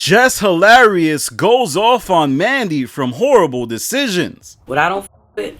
Jess Hilarious goes off on Mandy from Horrible Decisions. What I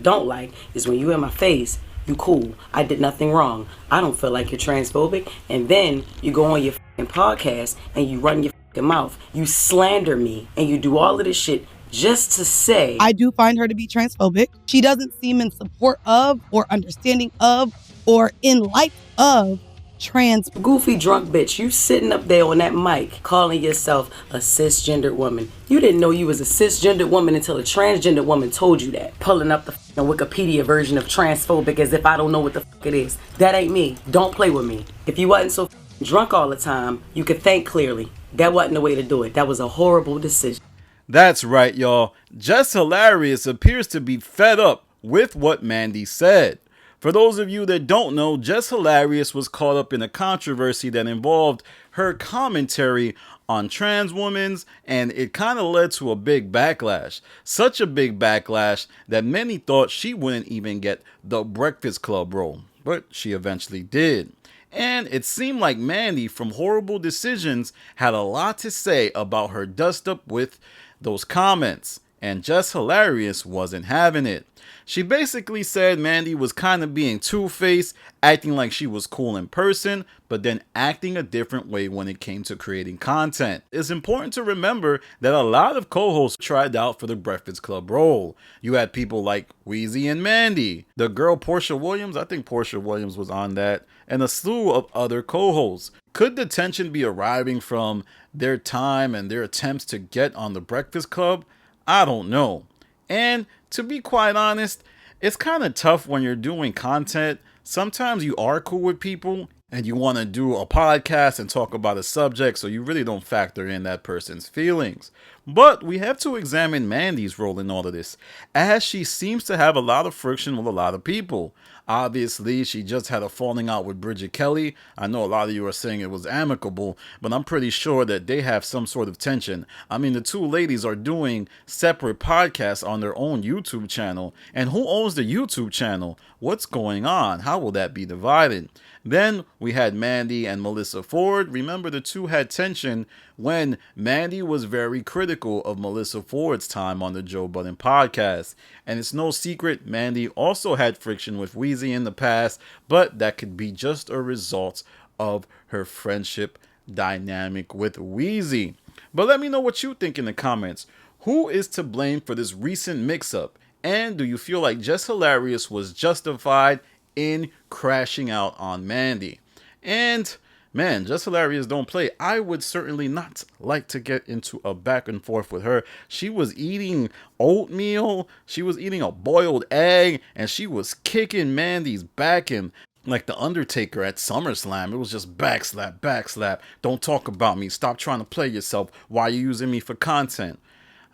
don't like is when you in my face, you cool. I did nothing wrong. I don't feel like you're transphobic. And then you go on your podcast and you run your mouth. You slander me and you do all of this shit just to say. I do find her to be transphobic. She doesn't seem in support of or understanding of or in light of trans. Goofy drunk bitch, you sitting up there on that mic calling yourself a cisgendered woman. You didn't know you was a cisgendered woman until a transgender woman told you that. Pulling up the Wikipedia version of transphobic as if I don't know what the fuck it is. That ain't me. Don't play with me. If you wasn't so drunk all the time, you could think clearly. That wasn't the way to do it. That was a horrible decision. That's right, y'all. Jess Hilarious appears to be fed up with what Mandy said. For those of you that don't know, Jess Hilarious was caught up in a controversy that involved her commentary on trans women, and it kind of led to a big backlash. Such a big backlash that many thought she wouldn't even get the Breakfast Club role, but she eventually did. And it seemed like Mandy from Horrible Decisions had a lot to say about her dust up with those comments, and Jess Hilarious wasn't having it. She basically said Mandy was kind of being two-faced, acting like she was cool in person, but then acting a different way when it came to creating content. It's important to remember that a lot of co-hosts tried out for the Breakfast Club role. You had people like Weezy and Mandy, the girl Portia Williams, I think Portia Williams was on that, and a slew of other co-hosts. Could the tension be arriving from their time and their attempts to get on the Breakfast Club? I don't know. And to be quite honest, it's kind of tough when you're doing content. Sometimes you are cool with people and you want to do a podcast and talk about a subject, so you really don't factor in that person's feelings. But we have to examine Mandy's role in all of this, as she seems to have a lot of friction with a lot of people. Obviously, she just had a falling out with Bridget Kelly. I know a lot of you are saying it was amicable, but I'm pretty sure that they have some sort of tension. I mean, the two ladies are doing separate podcasts on their own YouTube channel. And who owns the YouTube channel? What's going on? How will that be divided? Then we had Mandy and Melissa Ford. Remember, the two had tension when Mandy was very critical of Melissa Ford's time on the Joe Budden podcast. And it's no secret, Mandy also had friction with Weezy in the past, but that could be just a result of her friendship dynamic with Weezy. But let me know what you think in the comments. Who is to blame for this recent mix-up? And do you feel like Jess Hilarious was justified in crashing out on Mandy? And man, Jess Hilarious don't play. I would certainly not like to get into a back and forth with her. She was eating oatmeal, she was eating a boiled egg, and she was kicking Mandy's back in like the Undertaker at SummerSlam. It was just backslap, backslap. Don't talk about me. Stop trying to play yourself. Why are you using me for content?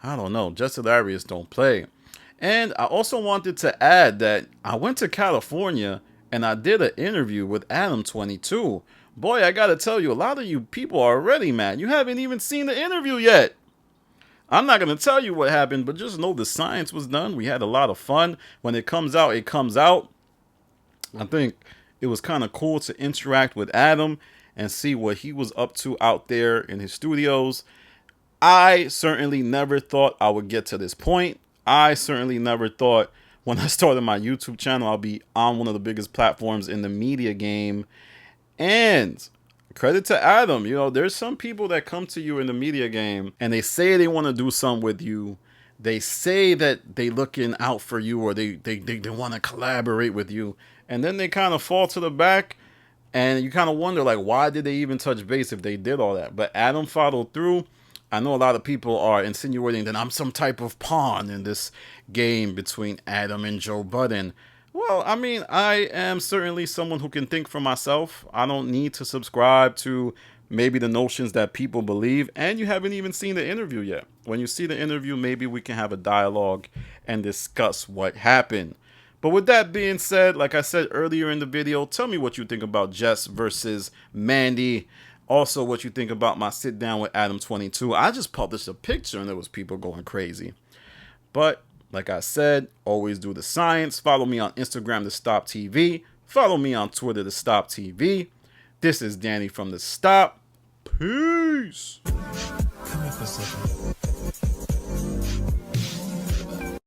I don't know. Jess Hilarious don't play. And I also wanted to add that I went to California and I did an interview with Adam22. Boy, I gotta tell you, a lot of you people are already mad. You haven't even seen the interview yet. I'm not gonna tell you what happened, but just know the science was done. We had a lot of fun. When it comes out, it comes out. I think it was kind of cool to interact with Adam and see what he was up to out there in his studios. I certainly never thought I would get to this point. I certainly never thought when I started my YouTube channel, I'll be on one of the biggest platforms in the media game. And credit to Adam, you know, there's some people that come to you in the media game and they say they want to do something with you. They say that they looking out for you, or they want to collaborate with you. And then they kind of fall to the back and you kind of wonder, like, why did they even touch base if they did all that? But Adam followed through. I know a lot of people are insinuating that I'm some type of pawn in this game between Adam and Joe Budden. Well, I mean, I am certainly someone who can think for myself. I don't need to subscribe to maybe the notions that people believe. And you haven't even seen the interview yet. When you see the interview, maybe we can have a dialogue and discuss what happened. But with that being said, like I said earlier in the video, tell me what you think about Jess versus Mandy. Also, what you think about my sit down with Adam22. I just published a picture and there was people going crazy. But like I said, always do the science. Follow me on Instagram to Stop TV. Follow me on Twitter to Stop TV. This is Danny from The Stop. Peace. Come here for a second.